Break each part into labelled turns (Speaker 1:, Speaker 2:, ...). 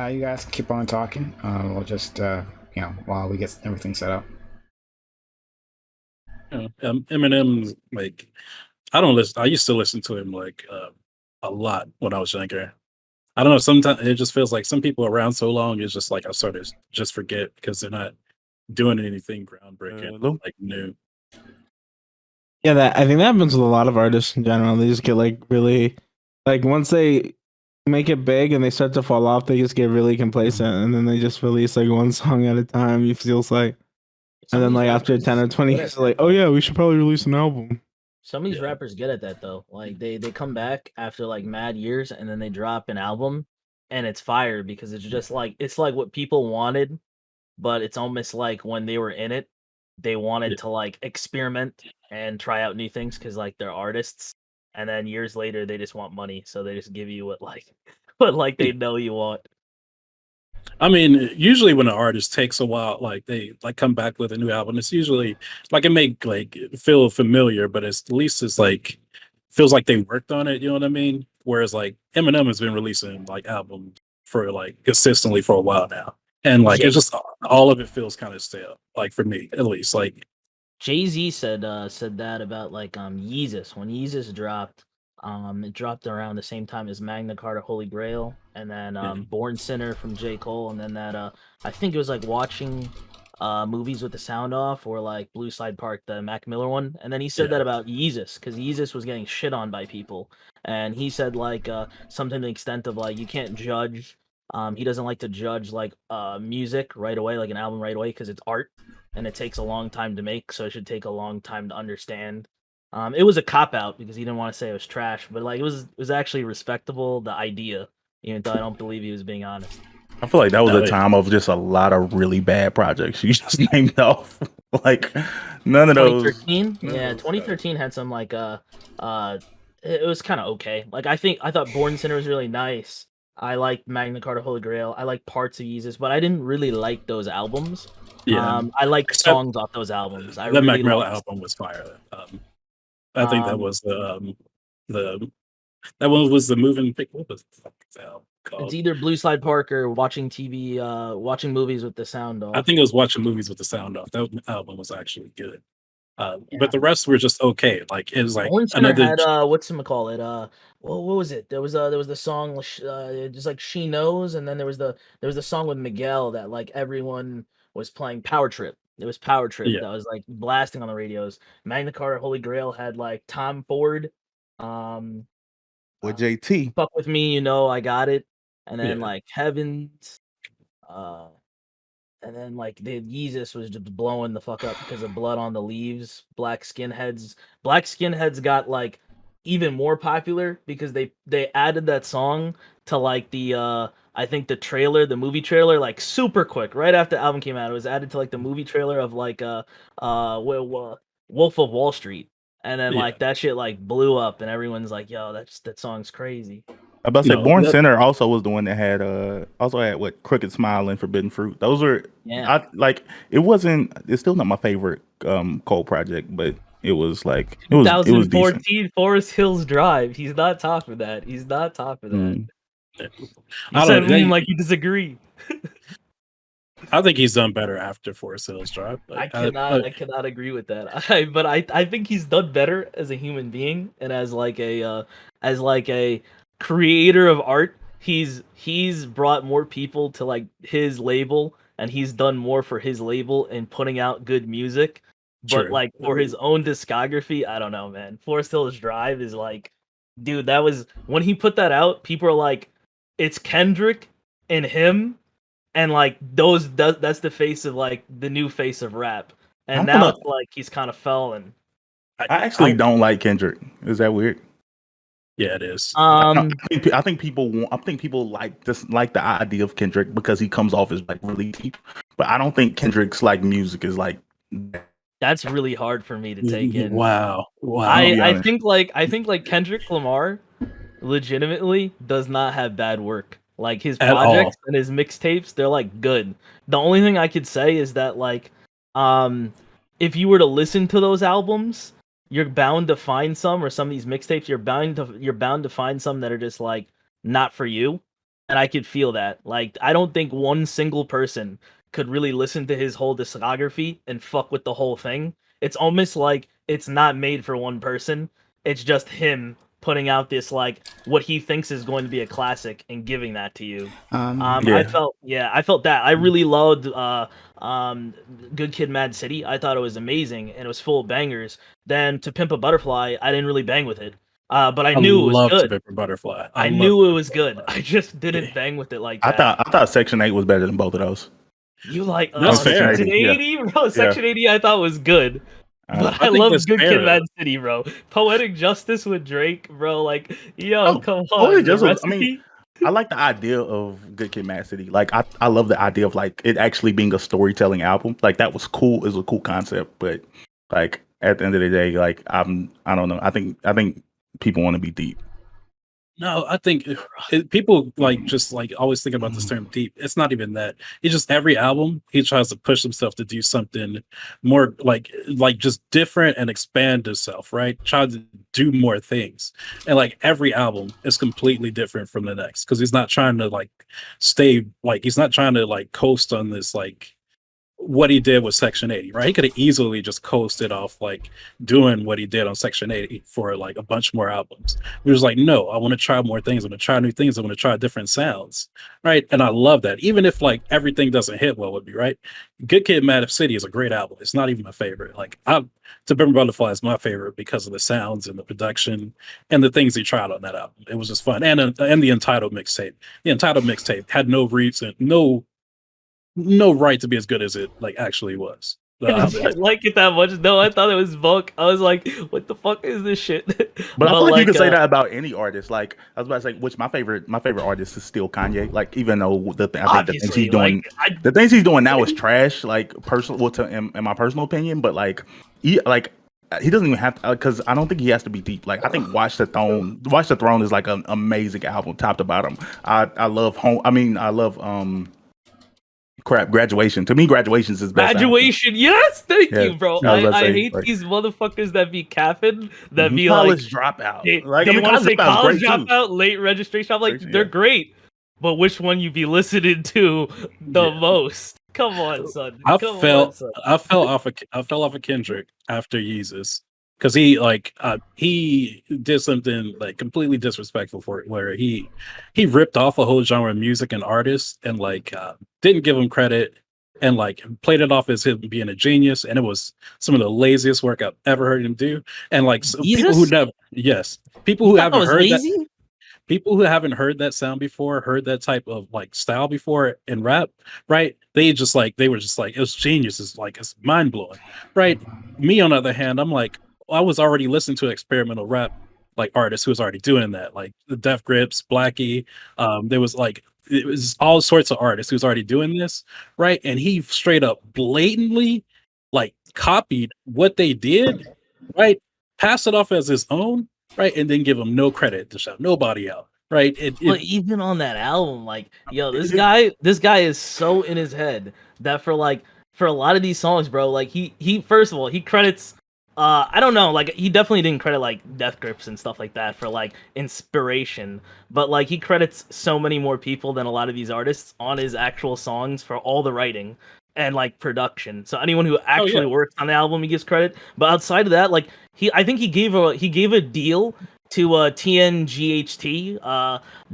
Speaker 1: you guys keep on talking. We'll just while we get everything set up.
Speaker 2: Eminem, like I don't listen. I used to listen to him like a lot when I was younger. I don't know. Sometimes it just feels like some people around so long. It's just like I sort of just forget because they're not doing anything groundbreaking,
Speaker 3: Lou?
Speaker 2: like new.
Speaker 4: Yeah, that I think that happens with a lot of artists in general. They just get like really, like once they make it big and they start to fall off, they just get really complacent, and then they just release like one song at a time. You feels like,
Speaker 5: Some
Speaker 4: and
Speaker 5: of
Speaker 4: then
Speaker 5: these
Speaker 4: like after
Speaker 5: rappers
Speaker 4: 10 or 20
Speaker 5: good at
Speaker 4: years,
Speaker 5: that,
Speaker 4: like, oh
Speaker 5: though.
Speaker 4: yeah, we should probably release an album.
Speaker 5: Some of these
Speaker 2: Yeah.
Speaker 5: rappers get at that though. Like they come back after like mad years and then they drop an album and it's fire because it's like what people wanted, but it's almost like when they were in it, they
Speaker 2: Yeah.
Speaker 5: wanted to like experiment and try out new things because like they're artists. And then years later they just want money, so they just give you what like what like they know you want.
Speaker 2: I mean, usually when an artist takes a while, like they like come back with a new album, it's usually like it may like feel familiar, but at least it's like feels like they worked on it. You know what I mean? Whereas like Eminem has been releasing like albums for like consistently for a while now, and like
Speaker 5: Jay
Speaker 2: it's just all of it feels kind of stale. Like for me, at least. Like
Speaker 5: Jay-Z said that about like Yeezus. When Yeezus dropped, it dropped around the same time as Magna Carta Holy Grail, and then
Speaker 2: yeah,
Speaker 5: Born Sinner from J. Cole, and then that I think it was like watching movies with the sound off, or like Blue Slide Park, the Mac Miller one. And then he said
Speaker 2: yeah,
Speaker 5: that about Yeezus, because Yeezus was getting shit on by people. And he said like something to the extent of like you can't judge he doesn't like to judge like music right away, like an album right away, because it's art and it takes a long time to make, so it should take a long time to understand. It was a cop out because he didn't want to say it was trash, but like it was actually respectable, the idea, even though I don't believe he was being honest.
Speaker 3: I feel like that was
Speaker 2: no,
Speaker 3: a time of just a lot of really bad projects. You just named off like none of those.
Speaker 5: 2013,
Speaker 3: None of
Speaker 5: yeah,
Speaker 3: those
Speaker 5: 2013 had some like uh, it was kind of okay. Like I thought Born Sinner was really nice. I liked Magna Carta Holy Grail. I liked parts of Yeezus, but I didn't really like those albums.
Speaker 2: yeah.
Speaker 5: I liked
Speaker 2: Except
Speaker 5: songs off those albums. I
Speaker 2: that Mac
Speaker 5: really
Speaker 2: Miller
Speaker 5: liked.
Speaker 2: album was fire. I think that
Speaker 5: Um,
Speaker 2: was the that one was the moving pick. What was the album
Speaker 5: it's
Speaker 2: called?
Speaker 5: either Blue Slide Park or watching TV, watching movies with the sound
Speaker 2: I
Speaker 5: off.
Speaker 2: think it was watching movies with the sound off. That album was actually good.
Speaker 5: Yeah.
Speaker 2: But the rest were just okay. Like it was like
Speaker 5: Born Sinner
Speaker 2: another.
Speaker 5: had what's call it? What was it? There was the song just like She Knows, and then there was the song with Miguel that like everyone was playing Power Trip. It was Power Trip
Speaker 2: Yeah,
Speaker 5: that was like blasting on the radios. Magna Carta Holy Grail had like Tom Ford, um,
Speaker 3: With
Speaker 5: uh,
Speaker 3: JT.
Speaker 5: Fuck With Me, you know I got it, and then
Speaker 2: yeah.
Speaker 5: like Heavens, uh, and then like the Yeezus was just blowing the fuck up because of Blood on the Leaves. Black Skinheads got like even more popular because they added that song to like the I think the trailer, the movie trailer, like super quick. Right after the album came out, it was added to like the movie trailer of like Wolf of Wall Street. And then
Speaker 2: Yeah.
Speaker 5: like that shit like blew up and everyone's like, yo, that song's crazy.
Speaker 3: I about to say
Speaker 2: No,
Speaker 3: Born
Speaker 2: that,
Speaker 3: Center also was the one that had also had what Crooked Smile and Forbidden Fruit. Those were
Speaker 5: Yeah.
Speaker 3: I like it's still not my favorite Cole project, but it was like it was decent.
Speaker 5: 2014 Forest Hills Drive. He's not top of that. He's not top of that.
Speaker 3: Mm.
Speaker 5: You
Speaker 2: I
Speaker 5: said
Speaker 2: don't. They,
Speaker 5: like you disagree.
Speaker 2: I think he's done better after Forest Hills Drive.
Speaker 5: I
Speaker 2: Like,
Speaker 5: cannot agree with that. I think he's done better as a human being and as like a creator of art. He's brought more people to like his label and he's done more for his label and putting out good music. But
Speaker 2: true.
Speaker 5: like for his own discography, I don't know, man. Forest Hills Drive is like, dude, that was when he put that out. People are like, it's Kendrick and him and like that's the face of like the new face of rap,
Speaker 3: I
Speaker 5: and
Speaker 3: don't
Speaker 5: now
Speaker 3: know.
Speaker 5: it's like he's kind of fell and
Speaker 2: I,
Speaker 3: I actually
Speaker 2: I,
Speaker 3: don't like Kendrick. Is that weird?
Speaker 2: yeah, it is.
Speaker 5: um
Speaker 3: I think people want. I think people like the idea of Kendrick because he comes off as like really deep. But I don't think Kendrick's like music is like.
Speaker 5: that's really hard for me to take in.
Speaker 2: Wow, wow.
Speaker 3: I'm gonna be
Speaker 5: I
Speaker 3: honest.
Speaker 5: think like Kendrick Lamar legitimately does not have bad work. Like his
Speaker 2: At
Speaker 5: projects
Speaker 2: all.
Speaker 5: and his mixtapes, they're like good. The only thing I could say is that like um if you were to listen to those albums, you're bound to find some or some of these mixtapes, you're bound to find some that are just like not for you. and I could feel that. Like, I don't think one single person could really listen to his whole discography and fuck with the whole thing. It's almost like it's not made for one person. It's just him putting out this like what he thinks is going to be a classic and giving that to you. I felt that. I really loved Good Kid, Mad City. I thought it was amazing and it was full of bangers. Then To Pimp a Butterfly, I didn't really bang with it. But I knew it was
Speaker 2: loved
Speaker 5: good.
Speaker 2: To Pimp a Butterfly.
Speaker 5: I knew it was good. I just didn't bang with it like that.
Speaker 3: I thought Section 8 was better than both of those.
Speaker 5: You like
Speaker 2: That's fair.
Speaker 5: Section 80, bro? Section 80 I thought was good. But I love Good Kid, Mad City, bro. Poetic Justice with Drake, bro. Like, yo, come on.
Speaker 3: I like the idea of Good Kid, Mad City. Like, I love the idea of like it actually being a storytelling album. Like, that was cool. It was a cool concept. But like at the end of the day, like I don't know. I think people want to be deep.
Speaker 2: No, I think people like just like always think about this term deep. It's not even that. It's just every album he tries to push himself to do something more like just different and expand himself, right? Try to do more things, and like every album is completely different from the next because he's not trying to like stay like he's not trying to like coast on this like what he did with Section 80, right? He could have easily just coasted off like doing what he did on Section 80 for like a bunch more albums. He was like, no, I want to try more things. I want to try new things. I want to try different sounds, right? And I love that. Even if like everything doesn't hit well with me, right? Good Kid, Mad City is a great album. It's not even my favorite. Like To Pimp a Butterfly is my favorite because of the sounds and the production and the things he tried on that album. It was just fun. And the Entitled mixtape. The Entitled mixtape had no reason, no right to be as good as it like actually was.
Speaker 5: I didn't like it that much. No, I thought it was Volk. I was like, what the fuck is this shit?
Speaker 3: But I feel like you can say that about any artist. Like I was about to say, which my favorite artist is still Kanye. Like even though I think the things he's doing, the things he's doing now is trash. Like personal, in my personal opinion, but like he doesn't even have to because I don't think he has to be deep. Like I think Watch the Throne is like an amazing album, top to bottom. I love Graduation. To me, Graduation's his best.
Speaker 5: Graduation, yes, thank you, bro. I hate these motherfuckers that be capping, that be
Speaker 3: college dropout.
Speaker 5: They want to say college dropout, late registration. I'm like, they're great, but which one you be listening to the most? Come on, son.
Speaker 2: I fell off of Kendrick after Yeezus. Because he did something like completely disrespectful for it, where he ripped off a whole genre of music and artists and like didn't give him credit and like played it off as him being a genius, and it was some of the laziest work I've ever heard him do. And like people who haven't heard that. People who haven't heard that sound before, heard that type of like style before in rap, right? They were just like, it was genius. It's mind blowing, right? Me on the other hand, I'm like, I was already listening to experimental rap like artists who was already doing that, like the Def Grips, Blackie. There was like it was all sorts of artists who was already doing this, right? And he straight up blatantly like copied what they did, right? Passed it off as his own, right? And then give him no credit to shout nobody out, right?
Speaker 5: But even on that album, like, yo, this guy is so in his head that for a lot of these songs, bro, like he first of all he credits. I don't know, like he definitely didn't credit like Death Grips and stuff like that for like inspiration, but like he credits so many more people than a lot of these artists on his actual songs for all the writing and like production. So anyone who actually works on the album, he gives credit. But outside of that, like I think he gave a deal to TNGHT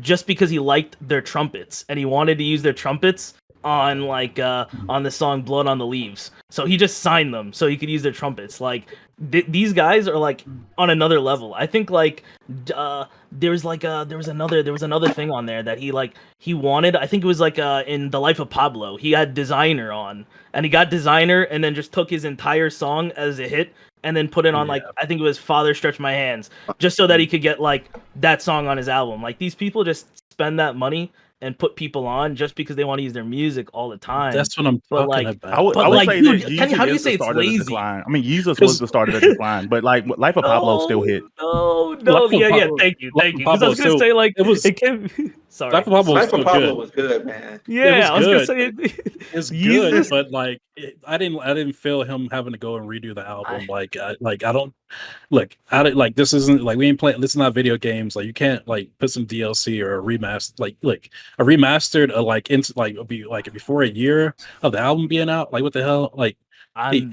Speaker 5: just because he liked their trumpets and he wanted to use their trumpets on like on the song Blood on the Leaves. So he just signed them so he could use their trumpets. Like these guys are like on another level. I think like there was another thing on there that he wanted. I think it was like in The Life of Pablo. He had Designer on and he got Designer and then just took his entire song as a hit and then put it on like I think it was Father Stretch My Hands just so that he could get like that song on his album. Like these people just spend that money and put people on just because they want to use their music all the time.
Speaker 2: That's what I'm talking about.
Speaker 3: I would say
Speaker 5: dude,
Speaker 3: that
Speaker 5: how do you say it's lazy?
Speaker 3: I mean, Yeezus was the start of the decline, but like Life of Pablo still hit.
Speaker 5: No, thank you. Because I was gonna say like it can. Sorry,
Speaker 6: Life of Pablo was good, man.
Speaker 5: Yeah, I was gonna say
Speaker 2: it's good, but like I didn't feel him having to go and redo the album. I look, like this isn't like we ain't playing. This is not video games. Like you can't like put some DLC or a remaster. Like look, a remastered like into like be like before a year of the album being out. Like what the hell? Like
Speaker 5: I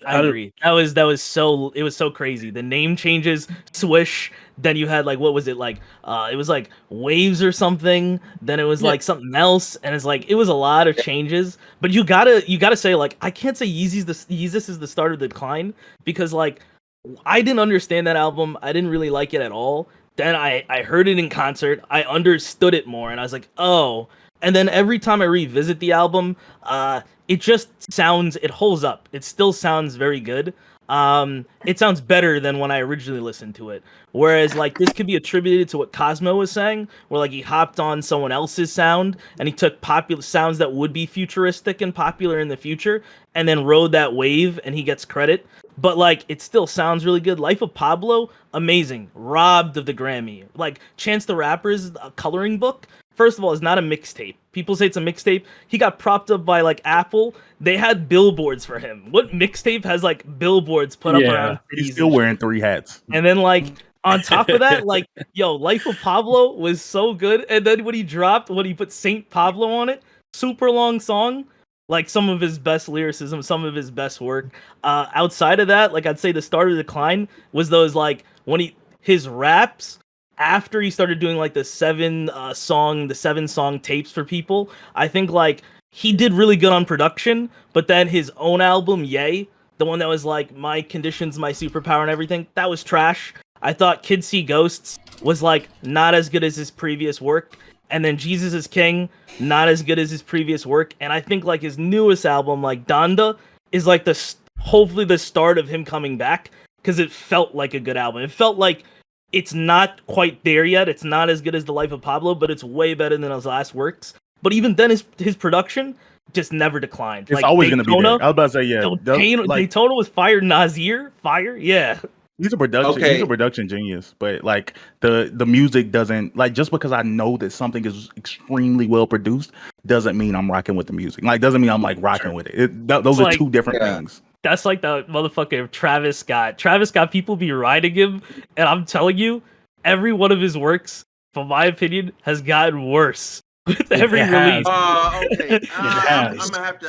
Speaker 5: agree. That was so crazy. The name changes, Swish. Then you had like what was it like? It was like Waves or something. Then it was like something else, and it's like it was a lot of changes. But you gotta say like I can't say Yeezus is the start of the decline because like I didn't understand that album. I didn't really like it at all. Then I heard it in concert. I understood it more, and I was like, oh. And then every time I revisit the album, it just it holds up. It still sounds very good. It sounds better than when I originally listened to it. Whereas like this could be attributed to what Cosmo was saying, where like he hopped on someone else's sound and he took popular sounds that would be futuristic and popular in the future and then rode that wave and he gets credit. But like it still sounds really good. Life of Pablo, amazing. Robbed of the Grammy. Like Chance the Rapper's coloring book. First of all, it's not a mixtape. People say it's a mixtape. He got propped up by like Apple. They had billboards for him. What mixtape has like billboards put up around cities?
Speaker 3: He's still wearing 3 hats.
Speaker 5: And then like on top of that, like yo, Life of Pablo was so good. And then when he put Saint Pablo on it, super long song. Like some of his best lyricism, some of his best work. Outside of that, like I'd say the start of the decline was those like when his raps. After he started doing like the 7 song tapes for people, I think like he did really good on production, but then his own album, Yay, the one that was like My Conditions, My Superpower and everything, that was trash. I thought Kids See Ghosts was like not as good as his previous work. And then Jesus is King, not as good as his previous work. And I think like his newest album, like Donda, is like hopefully the start of him coming back because it felt like a good album. It felt like it's not quite there yet. It's not as good as The Life of Pablo, but it's way better than his last works. But even then, his production just never declined.
Speaker 3: It's like always going to be there. I was about to say, yeah.
Speaker 5: Daytona was fire. Nasir, fire. Yeah.
Speaker 3: He's a production genius, but like the music doesn't like just because I know that something is extremely well produced doesn't mean I'm rocking with the music. Like doesn't mean I'm like rocking with it. Those are like, 2 different things.
Speaker 5: That's like the motherfucker Travis Scott. Travis Scott, people be riding him, and I'm telling you, every one of his works, from my opinion, has gotten worse with every release.
Speaker 6: Okay. I'm gonna have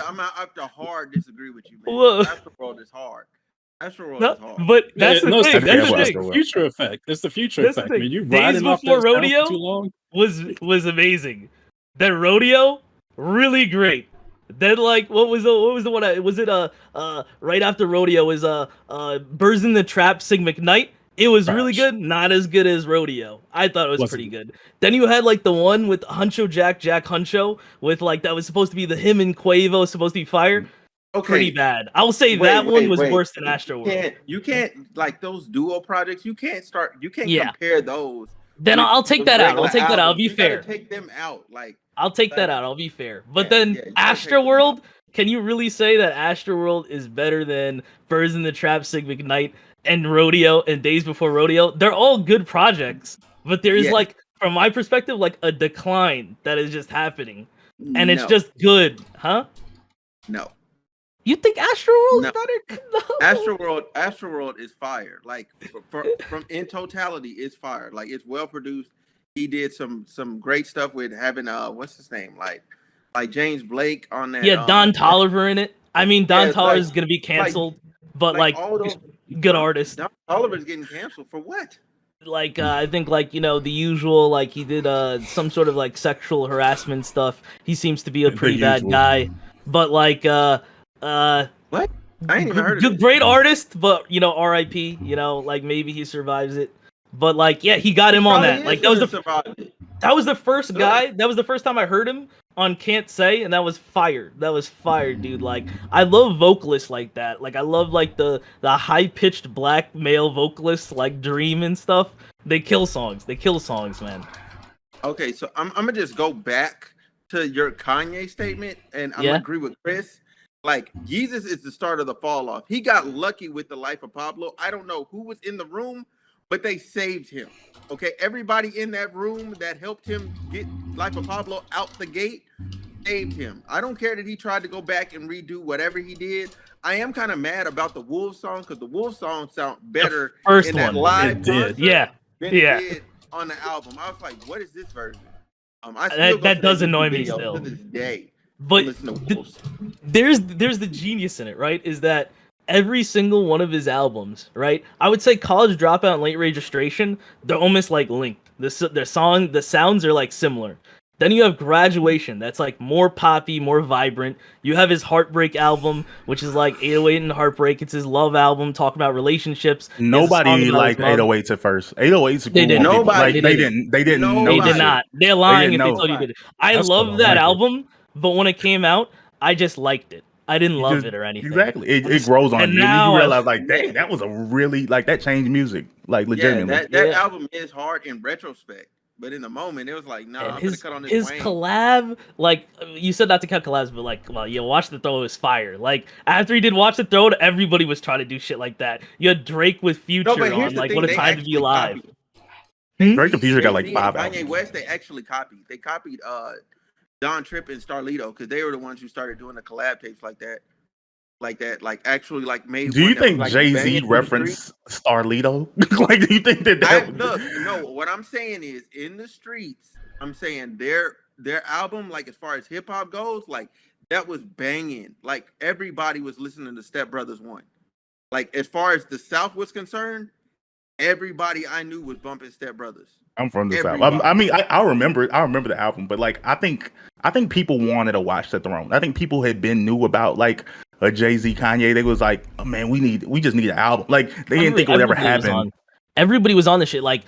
Speaker 6: to hard disagree with you, man. Astroworld is hard. Astroworld is hard.
Speaker 5: But that's the thing. That's the
Speaker 2: thing. Future effect. It's the future effect. I mean, you
Speaker 5: Days Before Rodeo too long. was amazing. Then Rodeo, really great. Then like what was the one? Was it right after Rodeo was Birds in the Trap, Sig McKnight. It was really good, not as good as Rodeo. I thought it was pretty good. Then you had like the one with Huncho Jack Huncho with like that was supposed to be him and Quavo supposed to be fire. Okay. Pretty bad. I will say that one was worse than Astroworld.
Speaker 6: You can't like those duo projects. You can't compare those.
Speaker 5: Then I'll take that out. I'll take that out. I'll be fair.
Speaker 6: Take them out. Like
Speaker 5: I'll take that out. I'll be fair. But then Astroworld, can you really say that Astroworld is better than Birds in the Trap, Sig McKnight, and Rodeo and Days Before Rodeo? They're all good projects, but there is like, from my perspective, like a decline that is just happening, and it's just good, huh?
Speaker 6: No.
Speaker 5: You think Astroworld is better?
Speaker 6: No. Astroworld is fire. Like from in totality, it's fire. Like it's well produced. He did some great stuff with having what's his name, like James Blake on that.
Speaker 5: Yeah, Don Toliver in it. I mean, Don Toliver is gonna be canceled, but like all those good artists.
Speaker 6: Don Toliver's getting canceled for what?
Speaker 5: Like I think like the usual, like he did some sort of like sexual harassment stuff. He seems to be a pretty bad guy, but like
Speaker 6: what? I ain't even heard of it.
Speaker 5: Great artist, but R.I.P. Like maybe he survives it. But like, yeah, he got him on that. Like that was the first guy. That was the first time I heard him on Can't Say, and that was fire. That was fire, dude. Like I love vocalists like that. Like I love like the high pitched black male vocalists like Dream and stuff. They kill songs. Man.
Speaker 6: Okay, so I'm gonna just go back to your Kanye statement, and I'm gonna agree with Chris. Like Jesus is the start of the fall off. He got lucky with The Life of Pablo. I don't know who was in the room, but they saved him. Okay, everybody in that room that helped him get Life of Pablo out the gate saved him. I don't care that he tried to go back and redo whatever he did. I am kind of mad about the Wolves song because the Wolves song sound better in that live concert than it did on the album. I was like, what is this version? I still
Speaker 5: that does annoy me still
Speaker 6: to this day.
Speaker 5: But there's the genius in it, right? Is that every single one of his albums, right? I would say College Dropout and Late Registration, they're almost like linked. The sounds are like similar. Then you have Graduation, that's like more poppy, more vibrant. You have his Heartbreak album, which is like 808 and Heartbreak. It's his love album, talking about relationships.
Speaker 3: Nobody liked 808s at first. 808s.
Speaker 5: They didn't.
Speaker 3: Nobody. They didn't. They didn't.
Speaker 5: They did not. They're lying if they told you did. I love that album, but when it came out, I just liked it. I didn't love it or anything.
Speaker 3: Exactly. It grows on you. You realize, like, dang, that was a really, like, that changed music. Like, legitimately.
Speaker 6: That album is hard in retrospect. But in the moment, it was like, no, I'm gonna cut on this.
Speaker 5: His collab, like you said, not to cut collabs, but like, well, yeah, Watch the Throne is fire. Like after he did Watch the Throne, everybody was trying to do shit like that. You had Drake with Future on, like, What a Time to Be Alive.
Speaker 3: Drake and Future got like 5
Speaker 6: Kanye
Speaker 3: albums.
Speaker 6: West, they actually copied. They copied Don Tripp and Starlito because they were the ones who started doing the collab tapes like that. Like actually, like made.
Speaker 3: Do you think like Jay-Z referenced Starlito? Like, do you think that?
Speaker 6: Look, no. What I'm saying is, in the streets, I'm saying their album, like as far as hip hop goes, like that was banging. Like everybody was listening to Step Brothers 1. Like as far as the South was concerned, everybody I knew was bumping Step Brothers.
Speaker 3: I'm from the South. I mean, I remember the album, but like I think people wanted to watch the Throne. I think people had been knew about like a Jay-Z, Kanye. They was like, oh, man, we just need an album. Like they didn't think it would ever happen.
Speaker 5: Everybody was on this shit. Like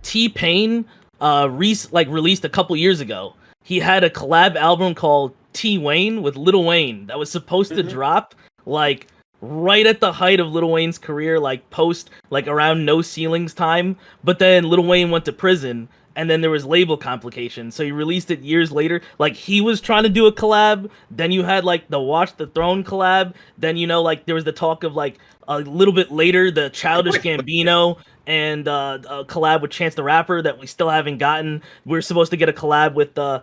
Speaker 5: T-Pain released a couple years ago. He had a collab album called T-Wayne with Lil Wayne that was supposed to drop like right at the height of Lil Wayne's career, like post, like around No Ceilings time. But then Lil Wayne went to prison, and then there was label complications, so he released it years later. Like he was trying to do a collab. Then you had like the Watch the Throne collab. Then like there was the talk of like a little bit later the Childish Gambino and a collab with Chance the Rapper that we still haven't gotten. We're supposed to get a collab with there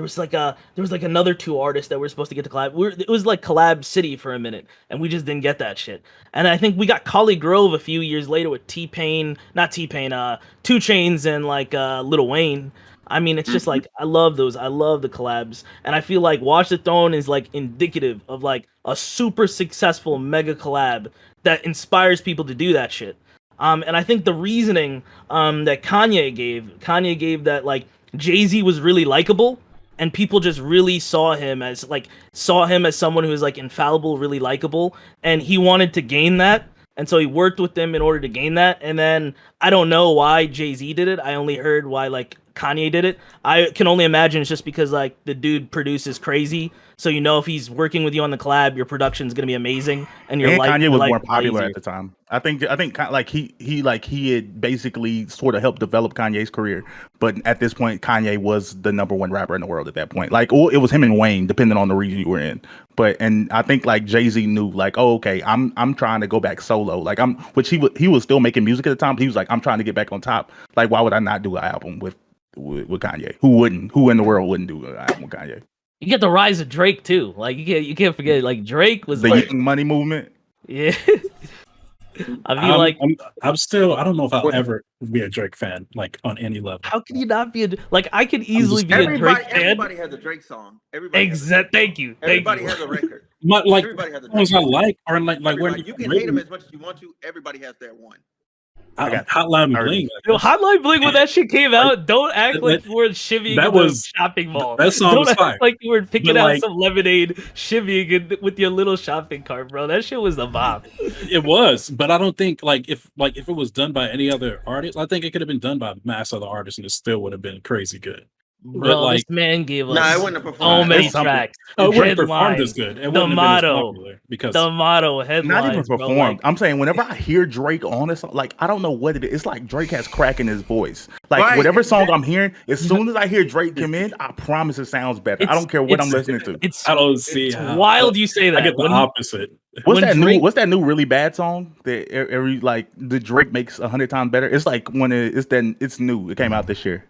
Speaker 5: was like another 2 artists that we're supposed to get to collab. It was like collab city for a minute, and we just didn't get that shit. And I think we got Collie Grove a few years later with not T-Pain, 2 Chainz and like Lil Wayne. I mean, it's just like I love those. I love the collabs, and I feel like Watch the Throne is like indicative of like a super successful mega collab that inspires people to do that shit. And I think the reasoning that Kanye gave that like Jay-Z was really likable, and people just really saw him as someone who is like infallible, really likable, and he wanted to gain that. And so he worked with them in order to gain that. And then I don't know why Jay-Z did it. I only heard why like Kanye did it. I can only imagine it's just because like the dude produces crazy. So if he's working with you on the collab, your production's gonna be amazing, and
Speaker 3: Kanye was more popular at the time. I think like he had basically sort of helped develop Kanye's career, but at this point, Kanye was the #1 rapper in the world at that point. Like it was him and Wayne, depending on the region you were in. And I think like Jay-Z knew like, oh, okay, I'm trying to go back solo. Like which he was still making music at the time. But he was like, I'm trying to get back on top. Like why would I not do an album with Kanye? Who in the world wouldn't do an album with Kanye?
Speaker 5: You get the rise of Drake too. Like you can't forget. Like Drake was
Speaker 3: the
Speaker 5: like,
Speaker 3: Young Money movement.
Speaker 5: Yeah. I mean,
Speaker 2: I'm still. I don't know if I'll ever be a Drake fan, like on any level.
Speaker 5: How can you not be like? I could easily be a Drake fan.
Speaker 6: Everybody has a Drake song.
Speaker 5: Thank you.
Speaker 6: Everybody has a record.
Speaker 2: Like
Speaker 6: everybody has a
Speaker 2: songs I like, or like where
Speaker 6: you can hate them as much as you want to. Everybody has that one.
Speaker 2: Hotline Bling.
Speaker 5: Hotline Bling, when that shit came out, don't act like you were shimmying in the shopping mall.
Speaker 2: That song was fire.
Speaker 5: Don't act like you were picking out some lemonade, shimmying with your little shopping cart, bro. That shit was the bomb.
Speaker 2: It was, but I don't think if it was done by any other artist, I think it could have been done by mass other artists, and it still would have been crazy good.
Speaker 5: Bro, like, this man gave us
Speaker 6: it wouldn't have performed.
Speaker 5: So many tracks.
Speaker 2: Oh, it wouldn't have performed as good. It
Speaker 5: the motto, because the motto, headlines.
Speaker 3: Not even performed. Like, I'm saying whenever I hear Drake on this, like I don't know what it is. It's like Drake has crack in his voice. Like whatever song I'm hearing, as soon as I hear Drake come in, I promise it sounds better. I don't care what I'm listening to.
Speaker 2: I don't see.
Speaker 5: It's wild you say that.
Speaker 2: I get the opposite.
Speaker 3: What's that new really bad song that every like the Drake makes 100 times better? It's like when it's new. It came out this year.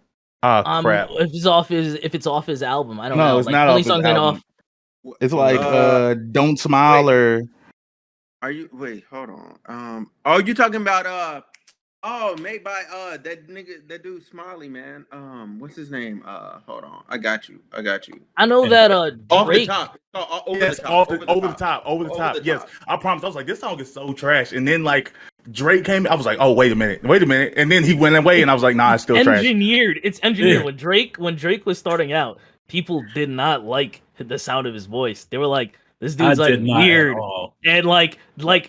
Speaker 3: Oh crap!
Speaker 5: If it's off his album, I don't know.
Speaker 3: No, it's
Speaker 5: Like
Speaker 3: not
Speaker 5: only
Speaker 3: off his
Speaker 5: songs I know
Speaker 3: album.
Speaker 5: off.
Speaker 3: It's like "Don't Smile"
Speaker 6: wait.
Speaker 3: or.
Speaker 6: Are you wait? Hold on. Oh, you talking about made by that nigga, that dude Smiley, man. What's his name? Hold on. I got you.
Speaker 5: I know that
Speaker 6: Off the
Speaker 5: Drake.
Speaker 6: top. Over
Speaker 3: Yes,
Speaker 6: the top.
Speaker 3: over the top. Yes, I promise. I was like, this song is so trash. And then like Drake came, I was like, oh wait a minute. And then he went away, and I was like, nah, it's still trash.
Speaker 5: It's engineered.
Speaker 2: Yeah.
Speaker 5: When Drake was starting out, people did not like the sound of his voice. They were like, this dude's like weird, and like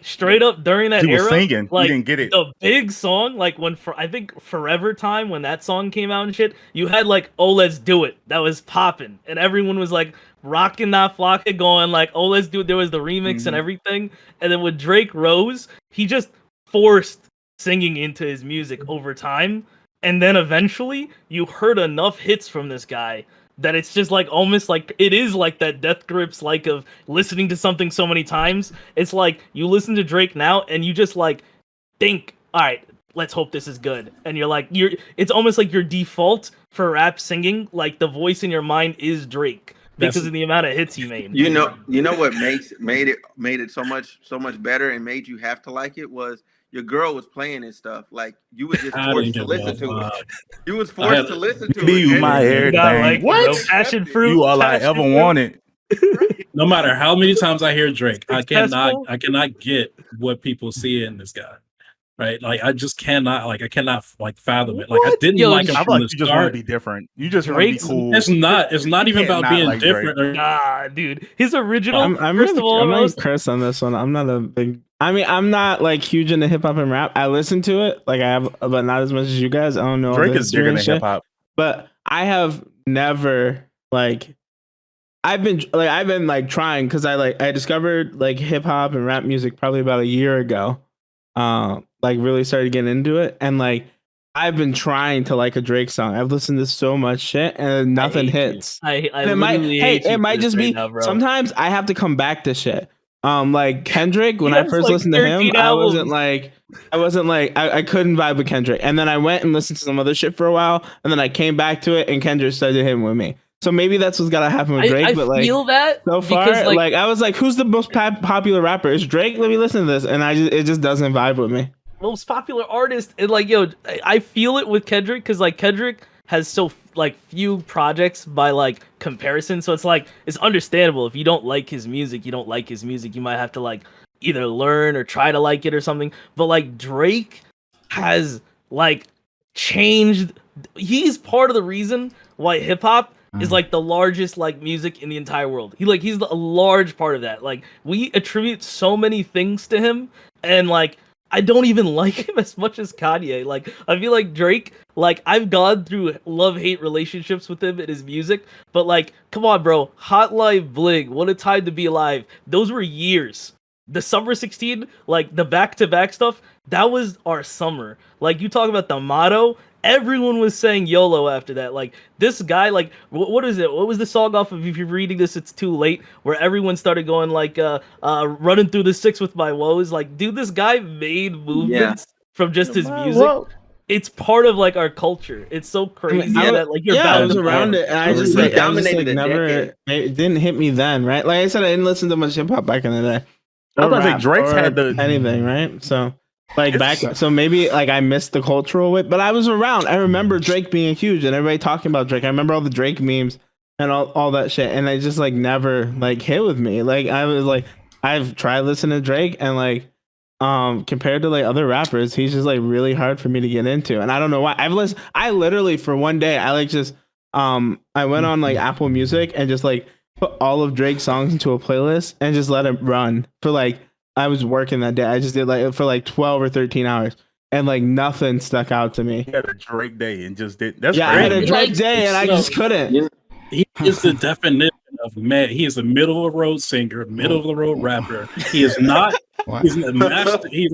Speaker 5: straight up during that
Speaker 3: He was
Speaker 5: era,
Speaker 3: singing.
Speaker 5: like
Speaker 3: He didn't get it.
Speaker 5: the big song, like I think Forever Time, when that song came out and shit, you had like, oh, let's do it, that was popping, and everyone was like rocking that flocka, going like, oh, let's do it. There was the remix and everything, and then when Drake rose, he just forced singing into his music over time, and then eventually you heard enough hits from this guy that it's just like almost like it is like that Death Grips like of listening to something so many times. It's like you listen to Drake now and you just like think, all right, let's hope this is good. And you're like, it's almost like your default for rap singing, like the voice in your mind is Drake because of the amount of hits he made.
Speaker 6: You know what made it so much better and made you have to like it was your girl was playing and stuff. Like you was just forced to listen to it. You was forced to listen to it.
Speaker 3: You my everything.
Speaker 5: Like,
Speaker 3: What?
Speaker 5: Passion fruit.
Speaker 3: You all I ever wanted.
Speaker 2: No matter how many times I hear Drake, I cannot get what people see in this guy. Right? Like I just cannot fathom it. Like I didn't like him
Speaker 3: I
Speaker 2: from
Speaker 3: like
Speaker 2: the
Speaker 3: you just
Speaker 2: start.
Speaker 3: want to be different. You just want to be cool.
Speaker 2: It's not even about being
Speaker 3: like
Speaker 2: different.
Speaker 5: Nah, dude. His original.
Speaker 4: I'm like Chris on this one. I'm not a big. I mean, I'm not like huge into hip hop and rap. I listen to it, like I have, but not as much as you guys. I don't know.
Speaker 3: Drake is bigger than hip hop,
Speaker 4: but I have never like. I've been like trying because I discovered like hip hop and rap music probably about a year ago. Like really started getting into it, and like I've been trying to like a Drake song. I've listened to so much shit and nothing hits.
Speaker 5: It
Speaker 4: might just be
Speaker 5: now,
Speaker 4: sometimes I have to come back to shit. Like Kendrick, when I first listened to him, I wasn't like I couldn't vibe with Kendrick, and then I went and listened to some other shit for a while, and then I came back to it, and Kendrick started hitting with me. So maybe that's what's gotta happen with Drake. But like,
Speaker 5: feel that
Speaker 4: so far,
Speaker 5: because,
Speaker 4: like I was like, who's the most popular rapper? It's Drake. Let me listen to this, and it just doesn't vibe with me.
Speaker 5: Most popular artist, and like, yo, I feel it with Kendrick because like Kendrick has so like few projects by like comparison, so it's like it's understandable if you don't like his music, you might have to like either learn or try to like it or something. But like Drake has like changed. He's part of the reason why hip hop is like the largest like music in the entire world. He's a large part of that. Like we attribute so many things to him, and like I don't even like him as much as Kanye. Like I feel like Drake, like I've gone through love-hate relationships with him and his music, but like come on, bro. Hot Life Bling, What a Time to Be Alive. Those were years. The Summer 16, like the back-to-back stuff, that was our summer. Like you talk about the motto, everyone was saying YOLO after that. Like this guy, like what is it? What was the song off of If You're Reading This, It's Too Late? Where everyone started going like running through the six with my woes. Like, dude, this guy made movements from just his music. Whoa. It's part of like our culture. It's so crazy that like you're
Speaker 4: I was around it, and I just never. It didn't hit me then, right? Like I said, I didn't listen to much hip hop back in the day.
Speaker 3: I was like Drake's had
Speaker 4: anything, right? So. Like so maybe like I missed the cultural way, but I was around. I remember Drake being huge and everybody talking about Drake. I remember all the Drake memes and all that shit, and I just like never like hit with me. Like I was like I've tried listening to Drake, and like compared to like other rappers, he's just like really hard for me to get into, and I don't know why. I literally for one day I like just I went on like Apple Music and just like put all of Drake's songs into a playlist and just let it run for like. I was working that day. I just did like for like 12 or 13 hours, and like nothing stuck out to me.
Speaker 3: He had a Drake day and just did. That's
Speaker 4: I had a Drake day and I just couldn't.
Speaker 2: He is the definition of man. He is a middle of the road singer, middle of the road rapper. He is not. He's a master. He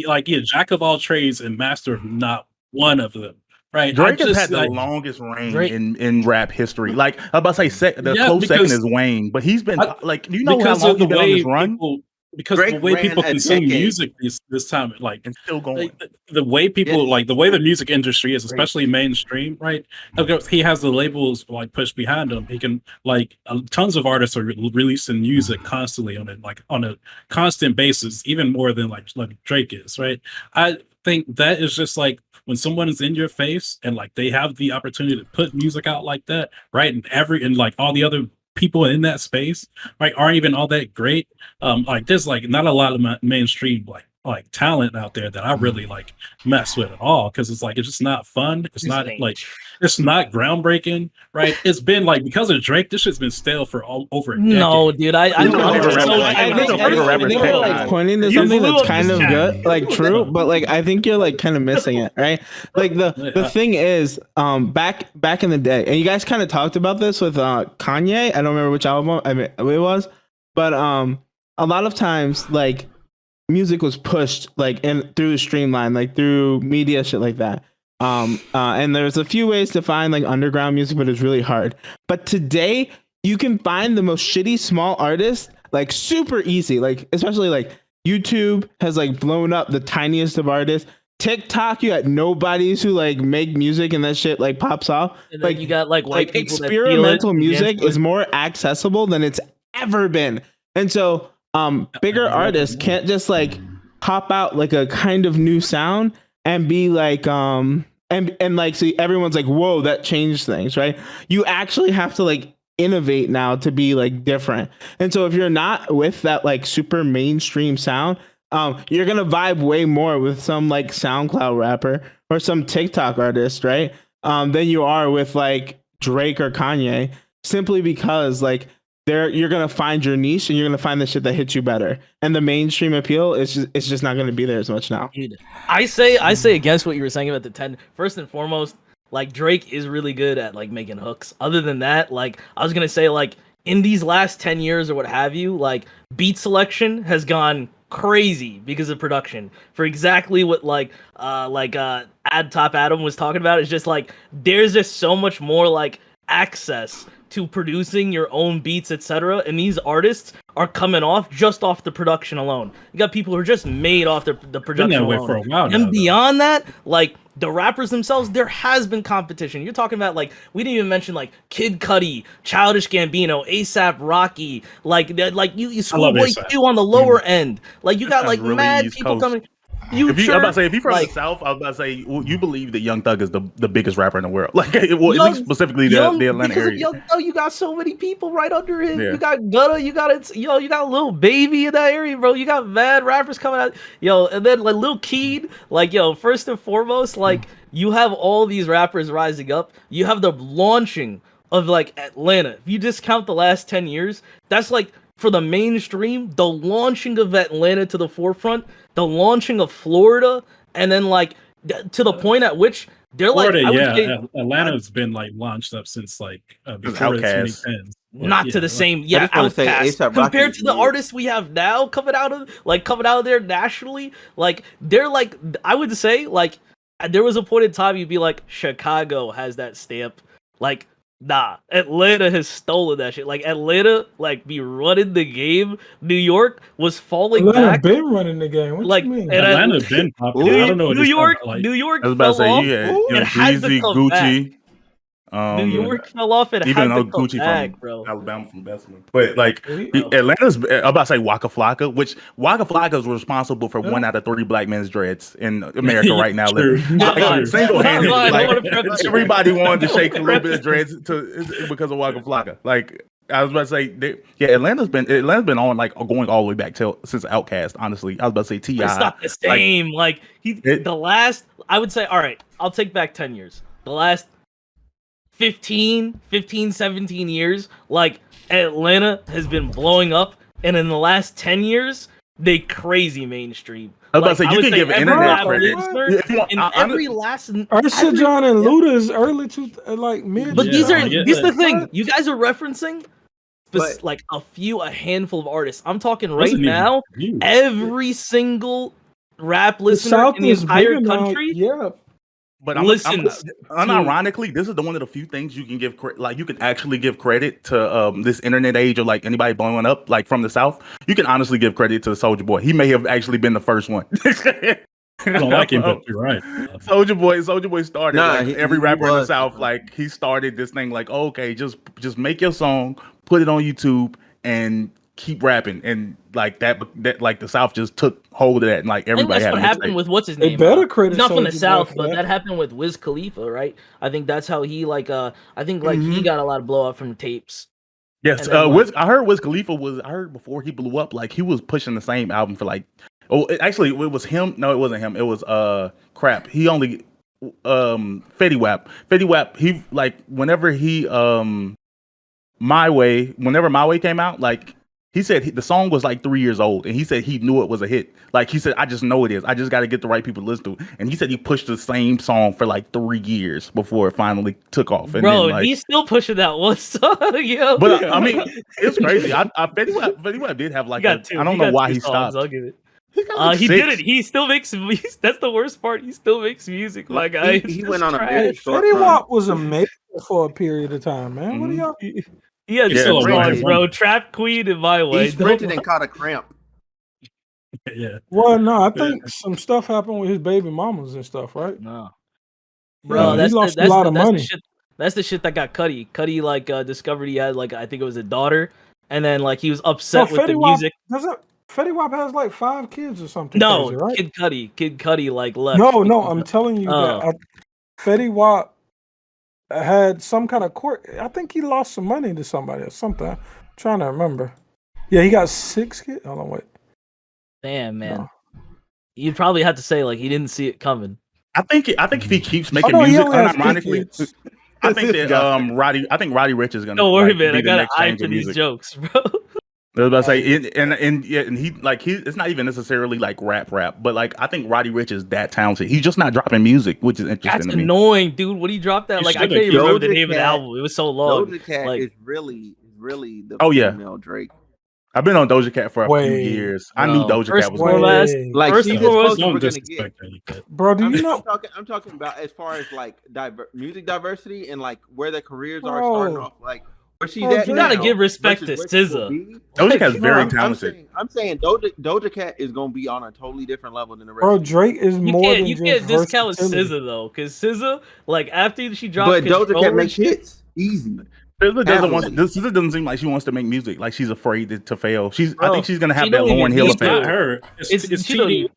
Speaker 2: a jack of all trades and master of not one of them. Right.
Speaker 3: Drake has had the longest reign in rap history. Like I'm about to say, close second is Wayne, but he's been like, do you know how long he's been on this run?
Speaker 2: because
Speaker 6: Drake
Speaker 2: the way people
Speaker 6: ran a
Speaker 2: consume
Speaker 6: decade.
Speaker 2: music this time, like
Speaker 3: And still going.
Speaker 2: the way people
Speaker 6: Yeah.
Speaker 2: like the way the music industry is, especially mainstream, right? Because he has the labels like pushed behind him. He can like tons of artists are releasing music constantly on a constant basis, even more than like Drake is, right? I think that is just like when someone is in your face and like they have the opportunity to put music out like that, right? And like all the other people in that space, right, aren't even all that great. Like there's like not a lot of mainstream like talent out there that I really like mess with at all, because it's like it's just not fun. It's not like it's not groundbreaking, right? It's been like because of Drake, this shit's been stale for over a decade.
Speaker 5: No, dude, I
Speaker 4: think you're like pointing to something that's kind of good, like true, but like I think you're like kind of missing it, right? Like the thing is, back in the day, and you guys kind of talked about this with Kanye. I don't remember which album it was, but a lot of times like music was pushed like in through the streamline, like through media, shit like that. And there's a few ways to find like underground music, but it's really hard. But today you can find the most shitty small artists like super easy, like especially like YouTube has like blown up the tiniest of artists. TikTok, you got nobodies who like make music and that shit like pops off. Like
Speaker 5: you got like white people
Speaker 4: experimental music is more accessible than it's ever been. And so bigger artists can't just like pop out like a kind of new sound and be like and like see everyone's like, whoa, that changed things, right? You actually have to like innovate now to be like different. And so if you're not with that like super mainstream sound, you're gonna vibe way more with some like SoundCloud rapper or some TikTok artist, right? Than you are with like Drake or Kanye, simply because like you're gonna find your niche and you're gonna find the shit that hits you better. And the mainstream appeal is just not gonna be there as much now.
Speaker 5: Dude, I say against what you were saying about the 10. First and foremost, like Drake is really good at like making hooks. Other than that, like I was gonna say, like in these last 10 years or what have you, like beat selection has gone crazy because of production. For exactly what Top Adam was talking about, it's just like there's just so much more like access to producing your own beats, etc. And these artists are coming off just off the production alone. You got people who are just made off the production alone.
Speaker 2: For a while
Speaker 5: and beyond that, like the rappers themselves, there has been competition. You're talking about like we didn't even mention like Kid Cudi, Childish Gambino, ASAP Rocky, like you Schoolboy Q on the lower end. Like you got like really mad people coming.
Speaker 3: I'm about to say, if you're from the South, I was about to say, well, you believe that Young Thug is the biggest rapper in the world. Like, well, at least specifically the Atlanta area.
Speaker 5: Young Thug, you got so many people right under him. Yeah. You got Gunna, you got Lil Baby in that area, bro. You got mad rappers coming out, and then like Lil Keed, like, first and foremost, like, you have all these rappers rising up. You have the launching of like Atlanta. If you discount the last 10 years, that's like, for the mainstream, the launching of Atlanta to the forefront, the launching of Florida, and then like to the point at which they're Florida,
Speaker 2: like, Atlanta's been like launched up since like before the 2010s.
Speaker 5: Not to the same, Outkast. Compared to the artists we have now coming out of there nationally, like they're like, I would say like there was a point in time you'd be like, Chicago has that stamp, like. Nah, Atlanta has stolen that shit. Like Atlanta, like be running the game. New York was falling back.
Speaker 7: Been running the game. What
Speaker 5: like
Speaker 7: you mean?
Speaker 2: Atlanta's been popular. I don't know.
Speaker 5: New York fell off. It had to come back. New York fell off and
Speaker 3: even
Speaker 5: had to
Speaker 3: though Gucci
Speaker 5: back,
Speaker 3: from
Speaker 5: bro.
Speaker 3: Alabama from Bessemer. But like Atlanta's, I'm about to say Waka Flocka, which Waka Flocka is responsible for 1 out of 3 black men's dreads in America right now. Like, single-handed, like everybody wanted to shake a little bit of dreads because of Waka Flocka. Like I was about to say, Atlanta's been on like going all the way back since Outkast. Honestly, I was about to say T.I.
Speaker 5: It's not the same. The last, I would say, all right, I'll take back 10 years. The last 15, 17 years, like Atlanta has been blowing up, and in the last 10 years, they crazy mainstream.
Speaker 3: I was about to say, you can give internet credit.
Speaker 7: Ursa John and Luda is early to like mid.
Speaker 5: But these are the thing. You guys are referencing like a handful of artists. I'm talking right now. Every single rap listener in the entire country.
Speaker 3: But
Speaker 5: listen.
Speaker 3: unironically, this is one of the few things you can give you can actually give credit to this internet age of like anybody blowing up like from the South. You can honestly give credit to Soulja Boy. He may have actually been the first one.
Speaker 2: I don't like him, but you're right.
Speaker 3: Soulja Boy started every rapper in the South. Like he started this thing like, okay, just make your song, put it on YouTube, and keep rapping. And like that like the South just took hold of that, and like everybody.
Speaker 5: That's what happened with what's his name?
Speaker 7: He's
Speaker 5: not from the South, but that happened with Wiz Khalifa, right? I think that's how he he got a lot of blow up from tapes.
Speaker 3: Yes, I heard Wiz Khalifa I heard before he blew up, like he was pushing the same album for like. Oh, actually, it was him. No, it wasn't him. It was crap. He only Fetty Wap. Fetty Wap. He like whenever whenever My Way came out, like he said the song was like 3 years old, and he said he knew it was a hit. Like he said, I just know it is. I just got to get the right people to listen to it. And he said he pushed the same song for like 3 years before it finally took off. And
Speaker 5: bro,
Speaker 3: then, like,
Speaker 5: he's still pushing that one song, yo.
Speaker 3: But I mean, it's crazy. Fetty Wap did have like I don't know why he stopped.
Speaker 5: I'll give it.
Speaker 3: He
Speaker 5: did it. He still makes music. That's the worst part. He still makes music. Like
Speaker 6: he went on a very short
Speaker 7: Fetty Wap was amazing for a period of time, man. What do y'all?
Speaker 5: Yeah, bro. Trap Queen in My Way.
Speaker 6: He sprinted and caught a cramp.
Speaker 2: Yeah.
Speaker 7: Well, no, I think some stuff happened with his baby mamas and stuff, right?
Speaker 5: No, bro,
Speaker 7: he lost a lot of money.
Speaker 5: That's the shit that got Cudi. Cudi like discovered he had like I think it was a daughter, and then like he was upset with the music.
Speaker 7: Fetty Wap has like 5 kids or something.
Speaker 5: No,
Speaker 7: crazy, right?
Speaker 5: Kid Cudi like left.
Speaker 7: No, I'm telling you that Fetty Wap had some kind of court. I think he lost some money to somebody or something. I'm trying to remember. Yeah, he got 6 kids. Hold on, wait.
Speaker 5: Damn, man. No. You'd probably have to say like he didn't see it coming.
Speaker 3: I think if he keeps making music, unironically, I think that Roddy Ricch is gonna.
Speaker 5: Don't worry, man. I got eye to these jokes, bro.
Speaker 3: I was about to say, and he it's not even necessarily like rap, but like I think Roddy Ricch is that talented. He's just not dropping music, which is interesting.
Speaker 5: That's
Speaker 3: to me.
Speaker 5: Annoying, dude. What do you drop that? Like I can't even remember the name of the album. It was so long.
Speaker 6: Doja Cat
Speaker 5: like,
Speaker 6: is really the female Drake.
Speaker 3: I've been on Doja Cat for a few years. I knew Doja Cat was
Speaker 6: like
Speaker 5: first
Speaker 6: she's
Speaker 5: was
Speaker 6: we're gonna get.
Speaker 7: Bro, do you know?
Speaker 6: I'm talking about as far as like music diversity and like where their careers are starting off. Like where she's at.
Speaker 5: You gotta give respect to SZA.
Speaker 3: Doja Cat's very talented.
Speaker 6: I'm saying Doja Cat is gonna be on a totally different level than the rest.
Speaker 7: Bro, Drake is more than
Speaker 5: you can't discount SZA though, because SZA like after she dropped,
Speaker 6: but Doja Cat makes hits easy.
Speaker 3: SZA doesn't seem like she wants to make music. Like she's afraid to fail. I think she's gonna have that Lauryn Hill effect.
Speaker 2: Not her. It's TD.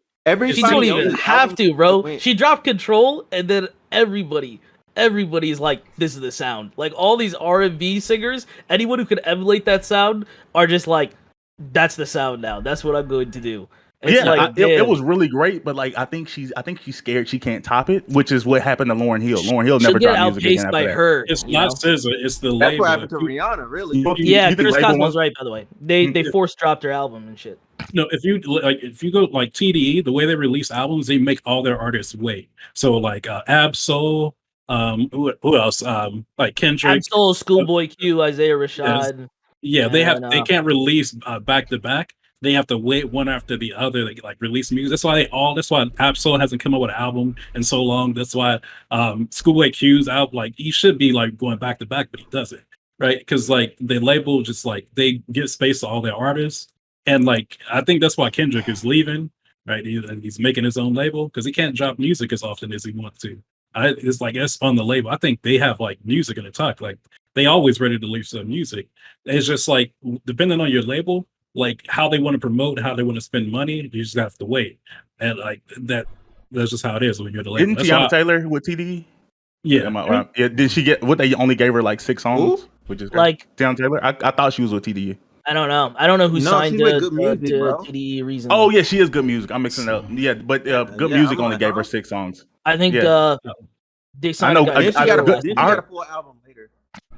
Speaker 5: She don't even have to, bro. She dropped Control, and then everybody's like, this is the sound. Like all these R&B singers, anyone who could emulate that sound are just like, that's the sound now. That's what I'm going to do.
Speaker 3: It was really great, but like I think she's scared she can't top it, which is what happened to Lauryn Hill. Lauryn Hill never dropped music again after that.
Speaker 5: Her,
Speaker 2: it's not SZA, it's the label.
Speaker 6: That's what happened to Rihanna, really.
Speaker 5: Yeah, Chris Cosmo's right, by the way. They forced dropped their album and shit.
Speaker 2: No, if you go like TDE, the way they release albums, they make all their artists wait. So like Ab-Soul, who else? Like Kendrick,
Speaker 5: Ab-Soul, Schoolboy Q, Isaiah Rashad.
Speaker 2: Yeah, they can't release back to back. They have to wait one after the other, like release music. That's why Ab-Soul hasn't come out with an album in so long. That's why Schoolboy Q's out, like he should be like going back to back, but he doesn't, right? Because like the label just like they give space to all their artists, and like I think that's why Kendrick is leaving, right? He's making his own label because he can't drop music as often as he wants to. It's on the label. I think they have like music in the tuck, like they always ready to release some music. It's just like depending on your label. Like how they want to promote, how they want to spend money, you just have to wait, and like that's just how it is when you're the label.
Speaker 3: Didn't Tiana Taylor with TDE?
Speaker 2: Yeah,
Speaker 3: yeah. Did she get what they only gave her like 6 songs?
Speaker 6: Ooh.
Speaker 3: Which is
Speaker 5: like
Speaker 3: Tiana Taylor. I thought she was with TDE.
Speaker 5: I don't know who signed to
Speaker 6: TDE
Speaker 5: recently.
Speaker 3: Oh yeah, she is Good Music. I'm mixing it up. Yeah, but Good Music only gave her 6 songs.
Speaker 5: I think they signed.
Speaker 6: I know. She got a full album later.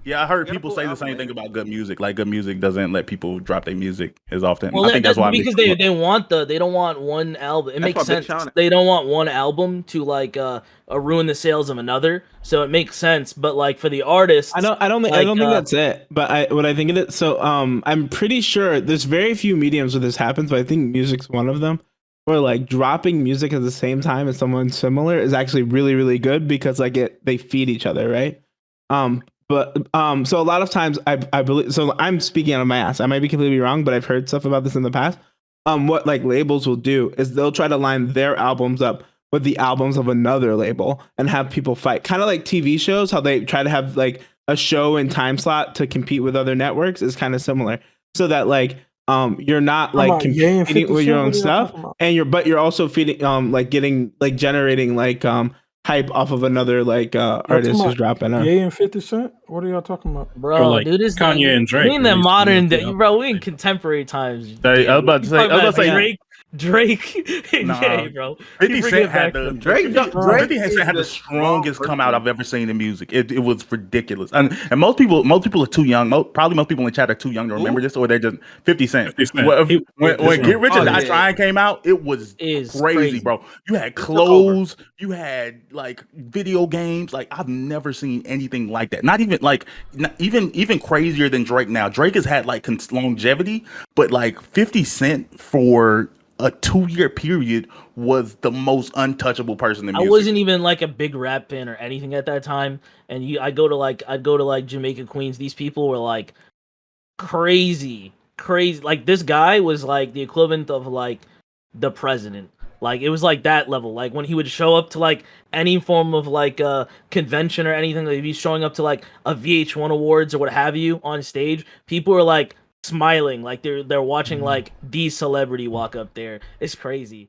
Speaker 3: Yeah, I heard people say the same thing about Good Music. Like Good Music doesn't let people drop their music as often.
Speaker 5: Well,
Speaker 3: I think that's why
Speaker 5: because they don't want one album. It makes sense. They don't want one album to like ruin the sales of another. So it makes sense. But like for the artists,
Speaker 4: I don't think that's it. But what I think it is. So I'm pretty sure there's very few mediums where this happens, but I think music's one of them. where like dropping music at the same time as someone similar is actually really, really good because like they feed each other, right? So a lot of times I believe, so I'm speaking out of my ass. I might be completely wrong, but I've heard stuff about this in the past. What like labels will do is they'll try to line their albums up with the albums of another label and have people fight. Kind of like TV shows, how they try to have like a show and time slot to compete with other networks is kind of similar. So that like you're not like competing with your own stuff, and you're also feeding like getting like generating like hype off of another like artist who's dropping out.
Speaker 7: Ye and 50 Cent? What are y'all talking about?
Speaker 5: Bro,
Speaker 2: like
Speaker 5: dude, this
Speaker 2: Kanye and Drake.
Speaker 5: We in the modern day, bro. We in contemporary times.
Speaker 3: I was about to say
Speaker 5: Drake, yeah, bro.
Speaker 3: 50 Cent had the
Speaker 6: Drake
Speaker 3: had the strongest come out I've ever seen in music. It was ridiculous, and most people are too young. Probably most people in chat are too young to remember this, or they're just 50 Cent. When Get Rich or Die Trying came out, it was crazy, bro. You had clothes, you had like video games. Like I've never seen anything like that. Not even crazier than Drake. Now Drake has had like longevity, but like 50 Cent for a 2-year period was the most untouchable person in music.
Speaker 5: I wasn't even like a big rap fan or anything at that time, and I'd go to like Jamaica, Queens. These people were like crazy. Like this guy was like the equivalent of like the president. Like it was like that level. Like when he would show up to like any form of like a convention or anything, like if he's showing up to like a VH1 awards or what have you on stage, people were like smiling like they're watching like the celebrity walk up there. It's crazy.